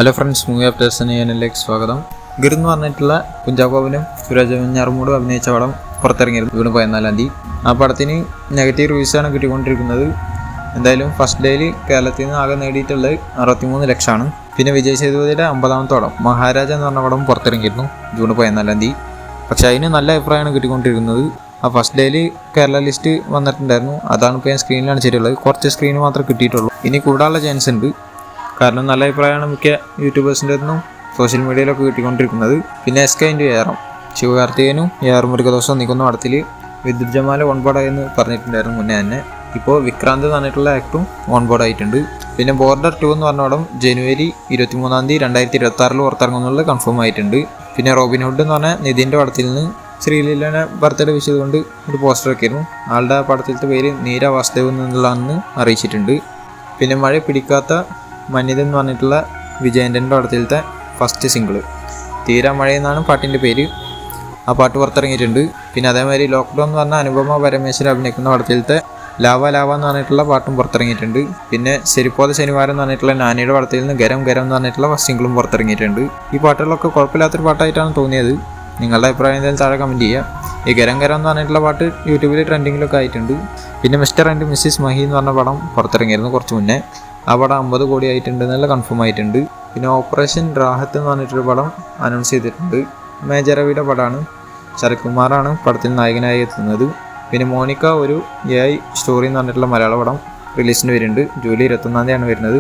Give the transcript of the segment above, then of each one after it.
Hello friends, movie അപ്ഡേറ്റ്സിന് ചാനലിലേക്ക് സ്വാഗതം. ഗിർ എന്ന് പറഞ്ഞിട്ടുള്ള കുഞ്ചാക്കോ ബോബനും സുരാജ് വെഞ്ഞാറമൂടും അഭിനയിച്ച പടം പുറത്തിറങ്ങിയിരുന്നു ജൂൺ 14 തീയതി. ആ പടത്തിന് നെഗറ്റീവ് റിവ്യൂസാണ് കിട്ടിക്കൊണ്ടിരിക്കുന്നത്. എന്തായാലും ഫസ്റ്റ് ഡേയിൽ കേരളത്തിൽ നിന്ന് ആകെ നേടിയിട്ടുള്ളത് 63 ലക്ഷമാണ്. പിന്നെ വിജയ് സേതുപതിയുടെ 50ാമത്തെ പടം മഹാരാജ എന്ന് പറഞ്ഞ പടം പുറത്തിറങ്ങിയിരുന്നു ജൂൺ 14 തീയതി. പക്ഷെ അതിന് നല്ല അഭിപ്രായമാണ് കിട്ടിക്കൊണ്ടിരിക്കുന്നത്. ആ ഫസ്റ്റ് ഡേയിൽ കേരള ലിസ്റ്റ് വന്നിട്ടുണ്ടായിരുന്നു. അതാണ് ഇപ്പോൾ ഞാൻ സ്ക്രീനിൽ കാണിച്ചിട്ടുള്ളത്. കുറച്ച് സ്ക്രീൻ മാത്രമേ കിട്ടിയിട്ടുള്ളൂ. ഇനി കൂടാനുള്ള ചാൻസ് ഉണ്ട്. കാരണം നല്ല അഭിപ്രായമാണ് മിക്ക യൂട്യൂബേഴ്സിൻ്റെ നിന്നും സോഷ്യൽ മീഡിയയിലൊക്കെ കിട്ടിക്കൊണ്ടിരിക്കുന്നത്. പിന്നെ SK ശിവകാർത്തികനും AR മുരുകദോഷം നിൽക്കുന്ന പടത്തിൽ വിദ്യുത് ജമാൽ ഓൺബോർഡ് എന്ന് പറഞ്ഞിട്ടുണ്ടായിരുന്നു മുന്നേ തന്നെ. ഇപ്പോൾ വിക്രാന്ത് എന്ന് പറഞ്ഞിട്ടുള്ള ആക്ടറും ഓൺബോർഡ് ആയിട്ടുണ്ട്. പിന്നെ ബോർഡർ 2 എന്ന് പറഞ്ഞ പടം ജനുവരി 23 തീയതി 2026 പുറത്തിറങ്ങുന്നുള്ള കൺഫേം ആയിട്ടുണ്ട്. പിന്നെ റോബിൻഹുഡ് എന്ന് പറഞ്ഞ നിതിൻ്റെ പടത്തിൽ നിന്ന് ശ്രീലീലനെ ബർത്ത്ഡേ വിഷ് ചെയ്തുകൊണ്ട് ഒരു പോസ്റ്റർ ഒക്കെയായിരുന്നു. ആളുടെ പടത്തിലത്തെ പേര് നീര വാസുദേവ് എന്നുള്ളതാണെന്ന് അറിയിച്ചിട്ടുണ്ട്. പിന്നെ മഴ പിടിക്കാത്ത മഞ്ഞിത എന്ന് പറഞ്ഞിട്ടുള്ള വിജയൻ്റെ പടത്തിലത്തെ ഫസ്റ്റ് സിംഗിള് തീരാ മഴ എന്നാണ് പാട്ടിൻ്റെ പേര്. ആ പാട്ട് പുറത്തിറങ്ങിയിട്ടുണ്ട്. പിന്നെ അതേമാതിരി ലോക്ക്ഡൗൺ എന്ന് പറഞ്ഞ അനുപമ പരമേശ്വരൻ അഭിനയിക്കുന്ന പടത്തിലത്തെ ലാവ എന്ന് പറഞ്ഞിട്ടുള്ള പാട്ടും പുറത്തിറങ്ങിയിട്ടുണ്ട്. പിന്നെ ശരിപ്പോതെ ശനിവാരം എന്ന് പറഞ്ഞിട്ടുള്ള നാനിയുടെ പടത്തിൽ നിന്ന് ഗരം ഗരം എന്ന് പറഞ്ഞിട്ടുള്ള ഫസ്റ്റ് സിംഗിളും പുറത്തിറങ്ങിയിട്ടുണ്ട്. ഈ പാട്ടുകളൊക്കെ കുഴപ്പമില്ലാത്തൊരു പാട്ടായിട്ടാണ് തോന്നിയത്. നിങ്ങളുടെ അഭിപ്രായം എന്തായാലും താഴെ കമൻറ്റ് ചെയ്യുക. ഈ ഗരം ഗരം എന്ന് പറഞ്ഞിട്ടുള്ള പാട്ട് യൂട്യൂബിൽ ട്രെൻഡിങ്ങിലൊക്കെ ആയിട്ടുണ്ട്. പിന്നെ മിസ്റ്റർ ആൻഡ് മിസ്സിസ് മഹി എന്ന് പറഞ്ഞ പടം പുറത്തിറങ്ങിയിരുന്നു കുറച്ച് മുന്നേ. ആ പടം 50 കോടി ആയിട്ടുണ്ട് എന്നുള്ള കൺഫേം ആയിട്ടുണ്ട്. പിന്നെ ഓപ്പറേഷൻ റാഹത്ത് എന്ന് പറഞ്ഞിട്ടൊരു പടം അനൗൺസ് ചെയ്തിട്ടുണ്ട്. മേജർ രവിയുടെ പടമാണ്. ശരത് കുമാറാണ് പടത്തിൽ നായകനായി എത്തുന്നത്. പിന്നെ മോണിക്ക ഒരു AI സ്റ്റോറി എന്ന് പറഞ്ഞിട്ടുള്ള മലയാള പടം റിലീസിന് വരുന്നുണ്ട്. ജൂലൈ 21 തീയതിയാണ് വരുന്നത്.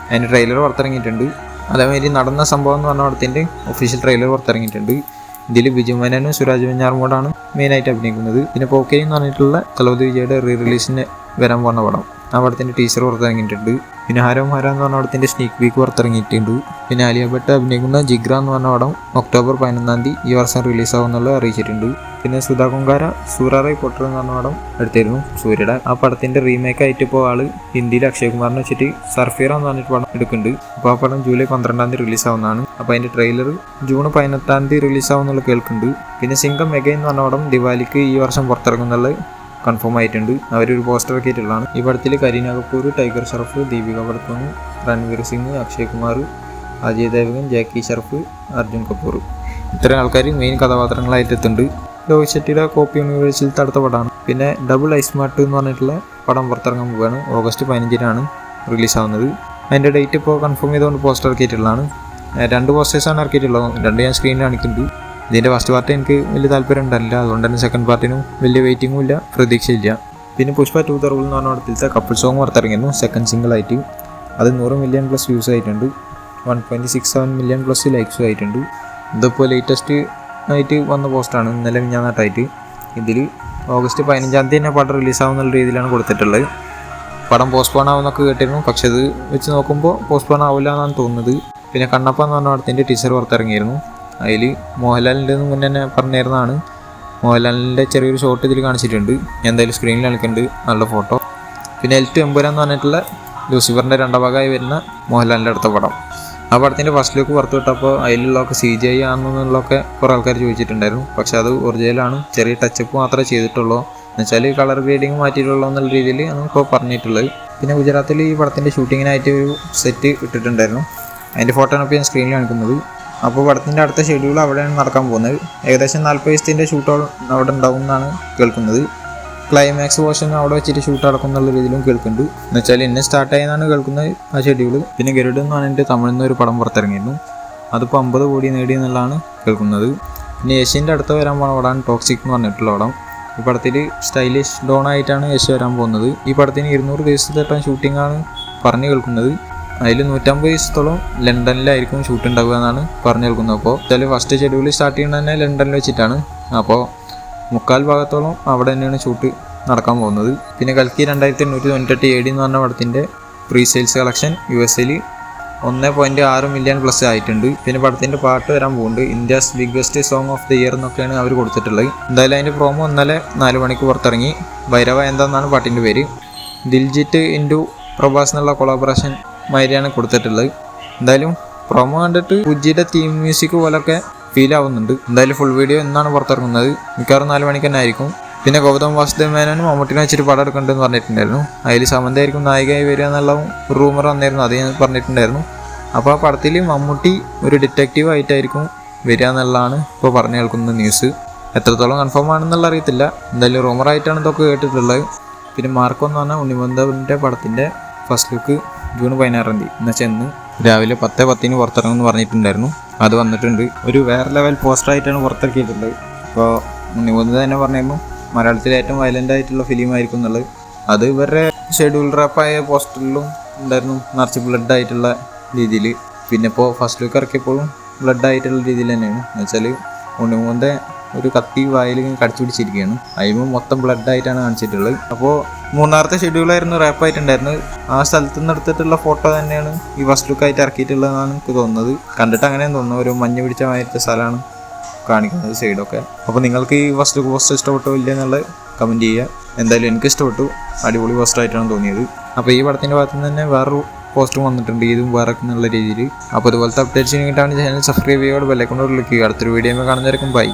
അതിൻ്റെ ട്രെയിലർ പുറത്തിറങ്ങിയിട്ടുണ്ട്. അതേമാതിരി നടന്ന സംഭവം എന്ന് പറഞ്ഞ പടത്തിൻ്റെ ഒഫീഷ്യൽ ട്രെയിലർ പുറത്തിറങ്ങിയിട്ടുണ്ട്. ഇതിൽ ബിജു മേനോനും സുരാജ് വെഞ്ഞാറമൂടാണ് മെയിനായിട്ട് അഭിനയിക്കുന്നത്. പിന്നെ പോക്കേരി എന്ന് പറഞ്ഞിട്ടുള്ള തലവതി വിജയുടെ റിലീസിന് വരാൻ പോകുന്ന പടം, ആ പടത്തിൻ്റെ ടീസർ പുറത്തിറങ്ങിയിട്ടുണ്ട്. പിന്നെ ഹരം എന്ന് പറഞ്ഞ പടത്തിൻ്റെ സ്നീക്ക് പീക്ക് പുറത്തിറങ്ങിയിട്ടുണ്ട്. പിന്നെ ആലിയ ഭട്ട് അഭിനയിക്കുന്ന ജിഗ്ര എന്ന് പറഞ്ഞ പടം ഒക്ടോബർ 11 തീയതി ഈ വർഷം റിലീസാവുന്നുള്ളത് അറിയിച്ചിട്ടുണ്ട്. പിന്നെ സുധാ കൊങ്കാര സൂറാറൈ പൊട്ടർ എന്ന് പറഞ്ഞ പടം എടുത്തിരുന്നു സൂര്യയുടെ. ആ പടത്തിൻ്റെ റീമേക്ക് ആയിട്ട് ഇപ്പോൾ ആള് ഹിന്ദിയിൽ അക്ഷയ് കുമാറിനെ വെച്ചിട്ട് സർഫീറ എന്ന് പറഞ്ഞിട്ട് പടം എടുക്കുന്നുണ്ട്. അപ്പോൾ ആ പടം ജൂലൈ 12 തീയതി റിലീസാവുന്നതാണ്. അപ്പോൾ അതിൻ്റെ ട്രെയിലർ ജൂൺ 18 തീയതി റിലീസാവുന്നുള്ള കേൾക്കുന്നുണ്ട്. പിന്നെ സിംഗം മെഗ എന്ന് പറഞ്ഞ പടം ദിവാലിക്ക് ഈ വർഷം പുറത്തിറങ്ങുന്നുള്ള കൺഫേം ആയിട്ടുണ്ട്. അവരൊരു പോസ്റ്റർ ഒക്കെ ആയിട്ടുള്ളതാണ്. ഈ പടത്തിൽ കരീന കപൂർ, ടൈഗർ ഷറഫ്, ദീപിക പടുക്കോൺ, രൺവീർ സിംഗ്, അക്ഷയ് കുമാർ, അജയ് ദേവ്ഗൻ, ജാക്കി ഷറഫ്, അർജുൻ കപൂർ ഇത്രയും ആൾക്കാർ മെയിൻ കഥാപാത്രങ്ങളായിട്ട് എത്തുന്നുണ്ട്. രോഹിത് ഷെട്ടിയുടെ കോപ്പി യൂണിവേഴ്സിലത്തെ അടുത്ത പടമാണ്. പിന്നെ ഡബിൾ ഐസ്മാർട്ട് എന്ന് പറഞ്ഞിട്ടുള്ള പടം പുറത്തിറങ്ങാൻ പോവുകയാണ്. ഓഗസ്റ്റ് 15 റിലീസാവുന്നത്. അതിൻ്റെ ഡേറ്റ് ഇപ്പോൾ കൺഫേം ചെയ്തുകൊണ്ട് പോസ്റ്റർ ഇറക്കിയിട്ടുള്ളതാണ്. 2 പോസ്റ്റേഴ്സാണ് ഇറക്കിയിട്ടുള്ളത്. 2 ഞാൻ സ്ക്രീനിൽ കാണിക്കുന്നുണ്ട്. ഇതിൻ്റെ ഫസ്റ്റ് പാർട്ട് എനിക്ക് വലിയ താല്പര്യം ഉണ്ടായില്ല. അതുകൊണ്ട് തന്നെ സെക്കൻഡ് പാർട്ടിനും വലിയ വെയിറ്റിങ്ങും ഇല്ല, പ്രതീക്ഷയില്ല. പിന്നെ പുഷ്പ 2 The Rule എന്ന് പറഞ്ഞ പടത്തിലത്തെ കപ്പിൾ സോങ് പുറത്തിറങ്ങിയിരുന്നു സെക്കൻഡ് സിംഗിൾ ആയിട്ട്. അത് 100 മില്യൺ പ്ലസ് വ്യൂസ് ആയിട്ടുണ്ട്. 1.67 മില്യൺ പ്ലസ് ലൈക്സും ആയിട്ടുണ്ട്. ഇതിപ്പോൾ ലേറ്റസ്റ്റ് ആയിട്ട് വന്ന പോസ്റ്റാണ്, ഇന്നലെ മിഞ്ഞാന്നാട്ടായിട്ട്. ഇതിൽ ഓഗസ്റ്റ് 15 തന്നെ പടം റിലീസാവുന്ന രീതിയിലാണ് കൊടുത്തിട്ടുള്ളത്. പടം പോസ്റ്റ്പോൺ ആവുമെന്നൊക്കെ കേട്ടിരുന്നു. പക്ഷെ ഇത് വെച്ച് നോക്കുമ്പോൾ പോസ്റ്റ്പോൺ ആവില്ല എന്നാണ് തോന്നുന്നത്. പിന്നെ കണ്ണപ്പ എന്ന് പറഞ്ഞ പടത്തിൻ്റെ ടീസർ പുറത്തിറങ്ങിയിരുന്നു. അതിൽ മോഹൻലാലിൻ്റെ മുന്നേ തന്നെ പറഞ്ഞിരുന്നതാണ്. മോഹൻലാലിൻ്റെ ചെറിയൊരു ഷോട്ട് ഇതിൽ കാണിച്ചിട്ടുണ്ട്. എന്തായാലും സ്ക്രീനിൽ കാണിക്കുന്നുണ്ട് നല്ല ഫോട്ടോ. പിന്നെ L2 എമ്പുരാൻ എന്ന് പറഞ്ഞിട്ടുള്ള ലൂസിഫറിൻ്റെ 2ാം ഭാഗമായി വരുന്ന മോഹൻലാലിൻ്റെ അടുത്ത പടം. ആ പടത്തിൻ്റെ ഫസ്റ്റ് ലുക്ക് പുറത്തു വിട്ടപ്പോൾ അതിലുള്ളതൊക്കെ CGI ആണെന്നുള്ളതൊക്കെ കുറേ ആൾക്കാർ ചോദിച്ചിട്ടുണ്ടായിരുന്നു. പക്ഷെ അത് ഒറിജിനലാണ്. ചെറിയ ടച്ചപ്പ് മാത്രമേ ചെയ്തിട്ടുള്ളൂ. എന്നുവെച്ചാൽ കളർ ഗ്രേഡിങ് മാറ്റിയിട്ടുള്ളൂ എന്നുള്ള രീതിയിൽ ആണ് ഇപ്പോൾ പറഞ്ഞിട്ടുള്ളത്. പിന്നെ ഗുജറാത്തിൽ ഈ പടത്തിൻ്റെ ഷൂട്ടിങ്ങിനായിട്ട് ഒരു സെറ്റ് ഇട്ടിട്ടുണ്ടായിരുന്നു. അതിൻ്റെ ഫോട്ടോയാണ് ഇപ്പോൾ ഞാൻ സ്ക്രീനിൽ കാണിക്കുന്നത്. അപ്പോൾ പടത്തിൻ്റെ അടുത്ത ഷെഡ്യൂൾ അവിടെയാണ് നടക്കാൻ പോകുന്നത്. ഏകദേശം 40 ദിവസത്തിൻ്റെ ഷൂട്ട് അവിടെ ഉണ്ടാവും എന്നാണ് കേൾക്കുന്നത്. ക്ലൈമാക്സ് പോർഷൻ അവിടെ വെച്ചിട്ട് ഷൂട്ട് നടക്കും എന്നുള്ള രീതിയിലും കേൾക്കുന്നുണ്ട്. എന്നുവെച്ചാൽ ഇന്ന് സ്റ്റാർട്ടായെന്നാണ് കേൾക്കുന്നത് ആ ഷെഡ്യൂൾ. പിന്നെ ഗരുഡ് എന്ന് പറഞ്ഞിട്ട് തമിഴിൽ നിന്ന് ഒരു പടം പുറത്തിറങ്ങിയിരുന്നു. അതിപ്പോൾ 50 കോടി നേടി എന്നുള്ളതാണ് കേൾക്കുന്നത്. പിന്നെ യേശിൻ്റെ അടുത്ത് വരാൻ പോകുന്ന പടമാണ് ടോക്സിക് എന്ന് പറഞ്ഞിട്ടുള്ള പടം. ഈ പടത്തിൽ സ്റ്റൈലിഷ് ഡോൺ ആയിട്ടാണ് യേശു വരാൻ പോകുന്നത്. ഈ പടത്തിന് 200 ദിവസത്തെ ഷൂട്ടിങ്ങാണ് പറഞ്ഞു കേൾക്കുന്നത്. അതിൽ 150 ദിവസത്തോളം ലണ്ടനിലായിരിക്കും ഷൂട്ട് ഉണ്ടാവുക എന്നാണ് പറഞ്ഞു കേൾക്കുന്നത്. അപ്പോൾ ചില ഫസ്റ്റ് ഷെഡ്യൂൾ സ്റ്റാർട്ട് ചെയ്യുന്നത് തന്നെ ലണ്ടനിൽ വെച്ചിട്ടാണ്. അപ്പോൾ 3/4 ഭാഗത്തോളം അവിടെ തന്നെയാണ് ഷൂട്ട് നടക്കാൻ പോകുന്നത്. പിന്നെ കൽക്കി 2898 AD എന്ന് പറഞ്ഞ പടത്തിൻ്റെ പ്രീ സെയിൽസ് കളക്ഷൻ US-ൽ 1.6 മില്യൺ പ്ലസ് ആയിട്ടുണ്ട്. പിന്നെ പടത്തിൻ്റെ പാട്ട് വരാൻ പോകുന്നുണ്ട്. India's biggest song of the year എന്നൊക്കെയാണ് അവർ കൊടുത്തിട്ടുള്ളത്. എന്തായാലും അതിൻ്റെ പ്രോമോ ഇന്നലെ 4 മണിക്ക് പുറത്തിറങ്ങി. ഭൈരവ എന്താണെന്നാണ് പാട്ടിൻ്റെ പേര്. ദിൽജിത്ത് ഇൻഡു പ്രഭാസ് എന്നുള്ള കൊളാബറേഷൻ മാതിരിയാണ് കൊടുത്തിട്ടുള്ളത്. എന്തായാലും പ്രൊമോ കണ്ടിട്ട് പുജിയുടെ തീം മ്യൂസിക് പോലൊക്കെ ഫീൽ ആവുന്നുണ്ട്. എന്തായാലും ഫുൾ വീഡിയോ എന്നാണ് പുറത്തിറങ്ങുന്നത്. മിക്കവാറും 4 മണിക്ക് തന്നെ ആയിരിക്കും. പിന്നെ ഗൗതം വാസുദേവ് മേനോനും മമ്മൂട്ടിനെ വെച്ചിട്ട് പടം എടുക്കുന്നുണ്ടെന്ന് പറഞ്ഞിട്ടുണ്ടായിരുന്നു. അതിൽ സമന്ത ആയിരിക്കും നായികയായി വരിക എന്നുള്ള റൂമർ വന്നിരുന്നു. അത് ഞാൻ പറഞ്ഞിട്ടുണ്ടായിരുന്നു. അപ്പോൾ ആ പടത്തിൽ മമ്മൂട്ടി ഒരു ഡിറ്റക്റ്റീവ് ആയിട്ടായിരിക്കും വരിക എന്നുള്ളതാണ് ഇപ്പോൾ പറഞ്ഞു കേൾക്കുന്ന ന്യൂസ്. എത്രത്തോളം കൺഫേം ആണെന്നുള്ള അറിയത്തില്ല, എന്തായാലും റൂമറായിട്ടാണ് ഇതൊക്കെ കേട്ടിട്ടുള്ളത്. പിന്നെ മാർക്കോ എന്ന് പറഞ്ഞാൽ ഉണ്ണിമുന്തൻ്റെ പടത്തിൻ്റെ ഫസ്റ്റ് ലുക്ക് ജൂൺ 16 എന്നുവെച്ചാൽ ഇന്ന് രാവിലെ 10:10 പുറത്തിറങ്ങുമെന്ന് പറഞ്ഞിട്ടുണ്ടായിരുന്നു. അത് വന്നിട്ടുണ്ട്. ഒരു വേറെ ലെവൽ പോസ്റ്ററായിട്ടാണ് പുറത്തിറക്കിയിട്ടുള്ളത്. ഇപ്പോൾ ഉണ്ണിമുന്ത തന്നെ പറഞ്ഞിരുന്നു മലയാളത്തിലെ ഏറ്റവും വയലൻ്റ് ആയിട്ടുള്ള ഫിലിം ആയിരിക്കും എന്നുള്ളത്. അത് ഇവരുടെ ഷെഡ്യൂൾ റാപ്പായ പോസ്റ്ററിലും ഉണ്ടായിരുന്നു, നിറച്ച് ബ്ലഡ് ആയിട്ടുള്ള രീതിയിൽ. പിന്നെ ഇപ്പോൾ ഫസ്റ്റ് ലുക്ക് ഇറക്കിയപ്പോഴും ബ്ലഡ് ആയിട്ടുള്ള രീതിയിൽ തന്നെയാണ്. എന്നുവെച്ചാൽ ഉണ്ണിമുന്ത ഒരു കത്തി വായിൽ കടിച്ചു പിടിച്ചിരിക്കുകയാണ്, അതിന് മൊത്തം ബ്ലഡ് ആയിട്ടാണ് കാണിച്ചിട്ടുള്ളത്. അപ്പോൾ മൂന്നാമത്തെ ഷെഡ്യൂളായിരുന്നു റാപ്പായിട്ടുണ്ടായിരുന്നത്. ആ സ്ഥലത്ത് നിന്ന് എടുത്തിട്ടുള്ള ഫോട്ടോ തന്നെയാണ് ഈ ഫസ്റ്റ് ലുക്ക് ആയിട്ട് ഇറക്കിയിട്ടുള്ളതെന്നാണ് എനിക്ക് തോന്നുന്നത്. കണ്ടിട്ട് അങ്ങനെയും തോന്നുന്നു, ഒരു മഞ്ഞ് പിടിച്ച മാതിരത്തെ സ്ഥലമാണ് കാണിക്കുന്നത് സൈഡൊക്കെ. അപ്പോൾ നിങ്ങൾക്ക് ഈ ഫസ്റ്റ് ലുക്ക് പോസ്റ്റർ ഇഷ്ടപ്പെട്ടോ ഇല്ല എന്നുള്ളത് കമൻറ്റ് ചെയ്യുക. എന്തായാലും എനിക്ക് ഇഷ്ടപ്പെട്ടു, അടിപൊളി പോസ്റ്ററായിട്ടാണ് തോന്നിയത്. അപ്പോൾ ഈ പടത്തിൻ്റെ ഭാഗത്തു നിന്ന് തന്നെ വേറൊരു പോസ്റ്റും വന്നിട്ടുണ്ട്, ഇതും വേറെ എന്നുള്ള രീതിയിൽ. അപ്പോൾ ഇതുപോലത്തെ അപ്ഡേറ്റ്സിന് വേണ്ടിയിട്ടാണ് ചാനൽ സബ്സ്ക്രൈബ് ചെയ്യുക, ബെല്ലൈക്കൺ ക്ലിക്ക് ചെയ്യുക. അടുത്തൊരു വീഡിയോ കാണുന്നവരേക്കും ബൈ.